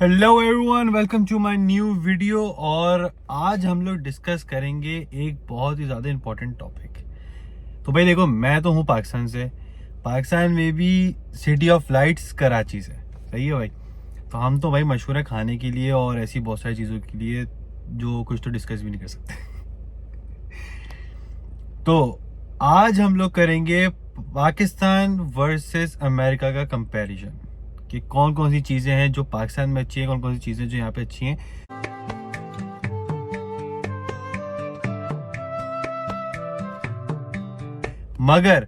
Hello everyone, welcome to my new video. और आज हम लोग डिस्कस करेंगे एक बहुत ही ज़्यादा इम्पोर्टेंट टॉपिक। तो भाई देखो, मैं तो हूँ पाकिस्तान से। पाकिस्तान में भी सिटी ऑफ लाइट्स कराची से, सही है भाई। तो हम तो भाई मशहूर है खाने के लिए और ऐसी बहुत सारी चीज़ों के लिए जो कुछ तो डिस्कस भी नहीं कर सकते। तो आज हम लोग करेंगे पाकिस्तान वर्सेस अमेरिका का कंपैरिजन कि कौन कौन सी चीज़ें हैं जो पाकिस्तान में अच्छी हैं, कौन कौन सी चीज़ें जो यहाँ पे अच्छी हैं। मगर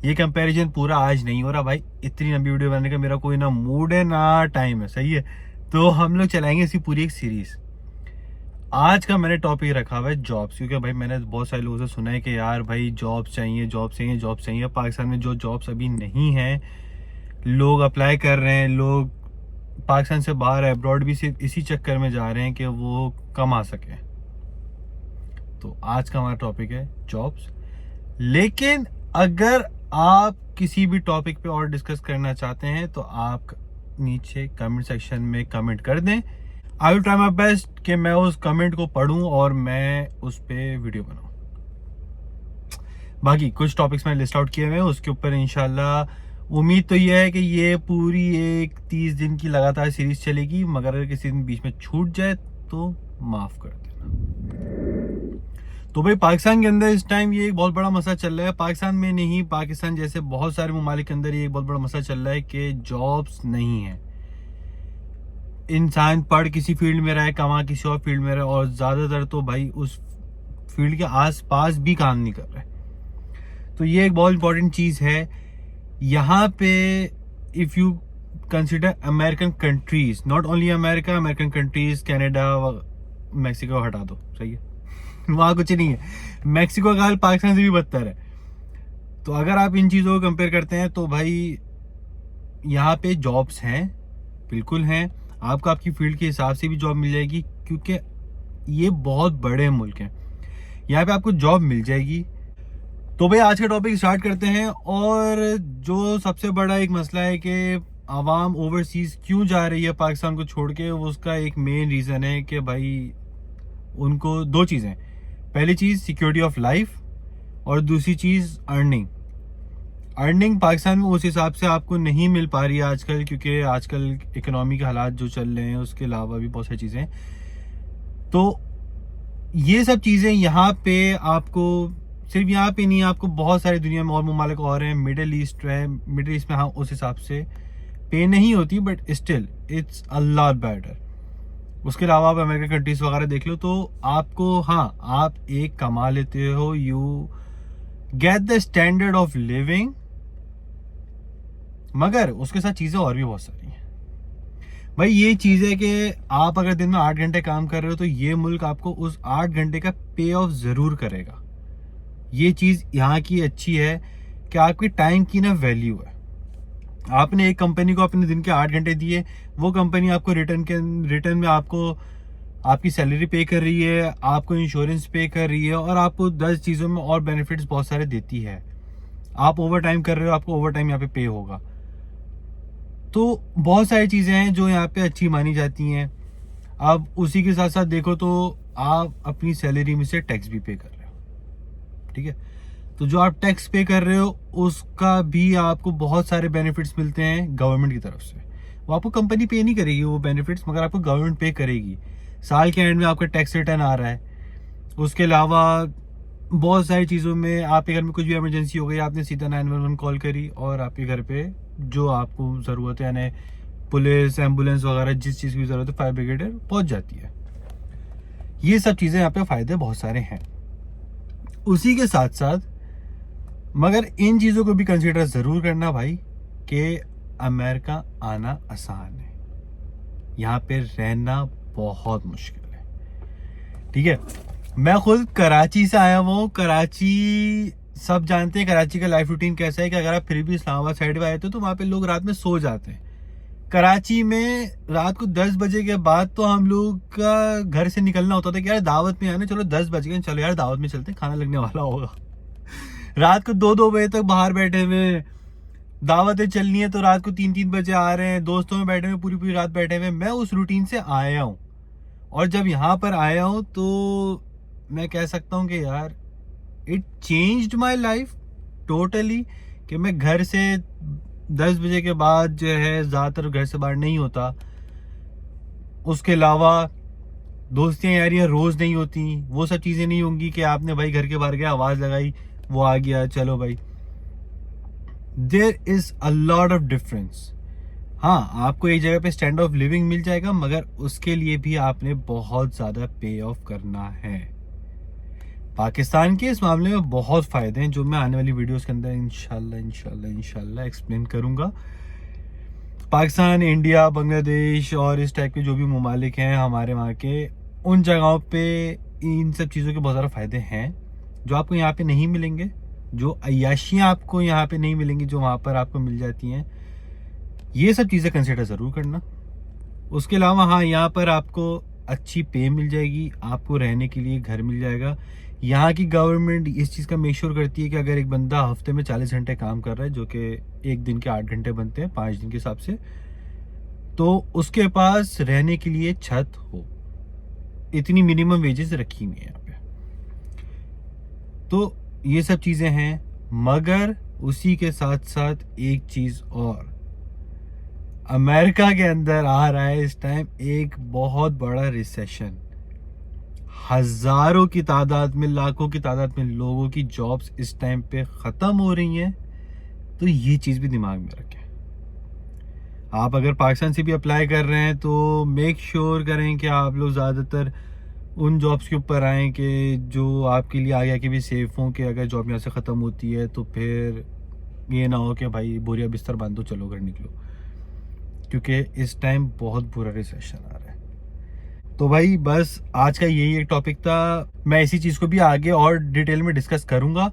ये कंपैरिजन पूरा आज नहीं हो रहा भाई, इतनी लंबी वीडियो बनाने का मेरा कोई ना मूड है ना टाइम है, सही है। तो हम लोग चलाएंगे इसकी पूरी एक सीरीज। आज का मैंने टॉपिक रखा हुआ है जॉब्स, क्योंकि भाई मैंने बहुत सारे लोगों से सुना है कि यार भाई जॉब्स चाहिए, जॉब चाहिए, जॉब चाहिए। पाकिस्तान में जो जॉब्स अभी नहीं हैं, लोग अप्लाई कर रहे हैं, लोग पाकिस्तान से बाहर अब्रॉड भी सिर्फ इसी चक्कर में जा रहे हैं कि वो कमा सके। तो आज का हमारा टॉपिक है जॉब्स। लेकिन अगर आप किसी भी टॉपिक पे और डिस्कस करना चाहते हैं तो आप नीचे कमेंट सेक्शन में कमेंट कर दें। I will try my best कि मैं उस कमेंट को पढूं और मैं उस पे वीडियो बनाऊं। बाकी कुछ टॉपिक्स मैंने लिस्ट आउट किए हुए हैं, उसके ऊपर इंशाल्लाह उम्मीद तो यह है कि ये पूरी एक 30 दिन की लगातार सीरीज चलेगी। मगर अगर किसी दिन बीच में छूट जाए तो माफ कर देना। तो भाई पाकिस्तान के अंदर इस टाइम ये एक बहुत बड़ा मसला चल रहा है। पाकिस्तान में नहीं, पाकिस्तान जैसे बहुत सारे ममालिक के अंदर ये एक बहुत बड़ा मसला चल रहा है कि जॉब्स नहीं है। इंसान पढ़ किसी फील्ड में रहा है, कमा किसी और फील्ड में रहा है, और ज्यादातर तो भाई उस फील्ड के आसपास भी काम नहीं कर रहा है। तो ये एक बहुत इंपॉर्टेंट चीज है यहाँ पे। If you consider American countries, not only America, American countries, Canada, Mexico हटा दो, सही है। वहां कुछ नहीं है। मैक्सिको का हाल पाकिस्तान से भी बदतर है। तो अगर आप इन चीजों को कंपेयर करते हैं तो भाई यहाँ पे जॉब्स हैं, बिल्कुल हैं। आपको आपकी फील्ड के हिसाब से भी जॉब मिल जाएगी, क्योंकि ये बहुत बड़े मुल्क हैं। यहाँ पे आपको जॉब मिल जाएगी। तो भाई आज का टॉपिक स्टार्ट करते हैं। और जो सबसे बड़ा एक मसला है कि आवाम ओवरसीज क्यों जा रही है पाकिस्तान को छोड़ के, उसका एक मेन रीजन है कि भाई उनको दो चीजें, पहली चीज सिक्योरिटी ऑफ लाइफ और दूसरी चीज अर्निंग पाकिस्तान में उस हिसाब से आपको नहीं मिल पा रही है आजकल, क्योंकि आजकल इकोनॉमी के हालात जो चल रहे हैं, उसके अलावा भी बहुत सारी चीजें। तो ये सब चीजें यहाँ पे आपको, सिर्फ यहाँ पे नहीं, आपको बहुत सारी दुनिया में और ममालिक और हैं। मिडिल ईस्ट है, मिडिल ईस्ट में हाँ उस हिसाब से पे नहीं होती, but still it's a lot better. उसके अलावा आप अमेरिकन कंट्रीज वगैरह देख लो तो आपको, हाँ आप एक कमा लेते हो, you get the standard of living, मगर उसके साथ चीजें और भी बहुत सारी हैं भाई। ये चीज है कि आप अगर दिन में 8 घंटे काम कर रहे हो तो ये मुल्क आपको उस 8 घंटे का पे ऑफ जरूर करेगा। ये चीज यहाँ की अच्छी है कि आपकी टाइम की ना वैल्यू है। आपने एक कंपनी को अपने दिन के 8 घंटे दिए, वो कंपनी आपको रिटर्न में आपको आपकी सैलरी पे कर रही है, आपको इंश्योरेंस पे कर रही है, और आपको 10 चीजों में और बेनिफिट्स बहुत सारे देती है। आप ओवर टाइम कर रहे हो, आपको ओवर टाइम यहाँ पे होगा। तो बहुत सारी चीजें हैं जो यहाँ पे अच्छी मानी जाती हैं। अब उसी के साथ साथ देखो तो आप अपनी सैलरी में से टैक्स भी पे कर रहे हो, ठीक है। तो जो आप टैक्स पे कर रहे हो उसका भी आपको बहुत सारे बेनिफिट्स मिलते हैं गवर्नमेंट की तरफ से। वो आपको कंपनी पे नहीं करेगी वो बेनिफिट्स, मगर आपको गवर्नमेंट पे करेगी। साल के एंड में आपका टैक्स रिटर्न आ रहा है। उसके अलावा बहुत सारी चीज़ों में आपके घर में कुछ भी इमरजेंसी हो गई, आपने सीधा 911 कॉल करी और आपके घर पे जो आपको ज़रूरत है, यानी पुलिस, एम्बुलेंस वगैरह जिस चीज़ की ज़रूरत है, फायर ब्रिगेड पहुँच जाती है। ये सब चीज़ें यहाँ पे फ़ायदे बहुत सारे हैं। उसी के साथ साथ मगर इन चीज़ों को भी कंसिडर ज़रूर करना भाई कि अमेरिका आना आसान है, यहाँ पे रहना बहुत मुश्किल है, ठीक है। मैं खुद कराची से आया हुआ हूँ। कराची सब जानते हैं कराची का लाइफ रूटीन कैसा है कि अगर आप फिर भी इस्लामाबाद साइड में आए थे तो वहाँ पे लोग रात में सो जाते हैं। कराची में रात को 10 बजे के बाद तो हम लोग का घर से निकलना होता था कि यार दावत में आने, चलो 10 बज गए, चलो यार दावत में चलते, खाना लगने वाला होगा। रात को 2-2 बजे तक बाहर बैठे हुए, दावतें चलनी है तो रात को 3-3 बजे आ रहे हैं, दोस्तों में बैठे हुए पूरी पूरी रात बैठे हुए। मैं उस रूटीन से आया हूँ, और जब यहाँ पर आया हूँ तो मैं कह सकता हूँ कि यार it changed my life totally. कि मैं घर से 10 बजे के बाद जो है ज़्यादातर घर से बाहर नहीं होता। उसके अलावा दोस्तियाँ यारियाँ रोज़ नहीं होती, वो सब चीज़ें नहीं होंगी कि आपने भाई घर के बाहर गया, आवाज़ लगाई, वो आ गया, चलो भाई। There is a lot of difference. हाँ, आपको एक जगह पे स्टैंड ऑफ लिविंग मिल जाएगा, मगर उसके लिए भी आपने बहुत ज़्यादा पे ऑफ करना है। पाकिस्तान के इस मामले में बहुत फ़ायदे हैं, जो मैं आने वाली वीडियोस के अंदर इंशाल्लाह एक्सप्लेन करूँगा। पाकिस्तान, इंडिया, बांग्लादेश और इस टाइप के जो भी ममालिक हैं हमारे वहाँ के, उन जगहों पे इन सब चीज़ों के बहुत ज़्यादा फ़ायदे हैं जो आपको यहाँ पे नहीं मिलेंगे। जो अय्याशियाँ आपको यहाँ पे नहीं मिलेंगी जो वहाँ पर आपको मिल जाती हैं। ये सब चीज़ें कंसिडर ज़रूर करना। उसके अलावा हाँ, यहाँ पर आपको अच्छी पे मिल जाएगी, आपको रहने के लिए घर मिल जाएगा। यहाँ की गवर्नमेंट इस चीज़ का मेक श्योर करती है कि अगर एक बंदा हफ्ते में 40 घंटे काम कर रहा है, जो कि एक दिन के 8 घंटे बनते हैं 5 दिन के हिसाब से, तो उसके पास रहने के लिए छत हो। इतनी मिनिमम वेजेस रखी हुई है यहाँ पे। तो ये सब चीज़ें हैं, मगर उसी के साथ साथ एक चीज़ और, अमेरिका के अंदर आ रहा है इस टाइम एक बहुत बड़ा रिसेशन। हजारों की तादाद में, लाखों की तादाद में लोगों की जॉब्स इस टाइम पे खत्म हो रही हैं। तो ये चीज़ भी दिमाग में रखें। आप अगर पाकिस्तान से भी अप्लाई कर रहे हैं तो मेक श्योर करें कि आप लोग ज़्यादातर उन जॉब्स के ऊपर आएँ कि जो आपके लिए आगे आके भी सेफ हों, कि अगर जॉब यहाँ से ख़त्म होती है तो फिर ये ना हो कि भाई बोरिया बिस्तर बांधो चलो घर निकलो, क्योंकि इस टाइम बहुत बुरा रिसेशन आ रहा है। तो भाई बस आज का यही एक टॉपिक था। मैं इसी चीज़ को भी आगे और डिटेल में डिस्कस करूंगा,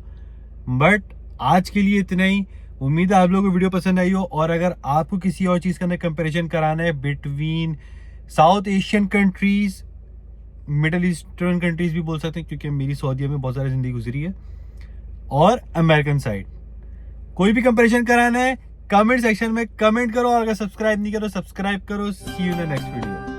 बट आज के लिए इतना ही। उम्मीद है आप लोगों को वीडियो पसंद आई हो, और अगर आपको किसी और चीज़ का अंदर कंपैरिजन कराना है between south Asian countries, middle eastern countries भी बोल सकते हैं क्योंकि मेरी सऊदीया में बहुत सारी ज़िंदगी गुजरी है, और अमेरिकन साइड, कोई भी कंपैरिजन कराना है कमेंट सेक्शन में कमेंट करो, और अगर सब्सक्राइब नहीं करो सब्सक्राइब करो। See you in the next video.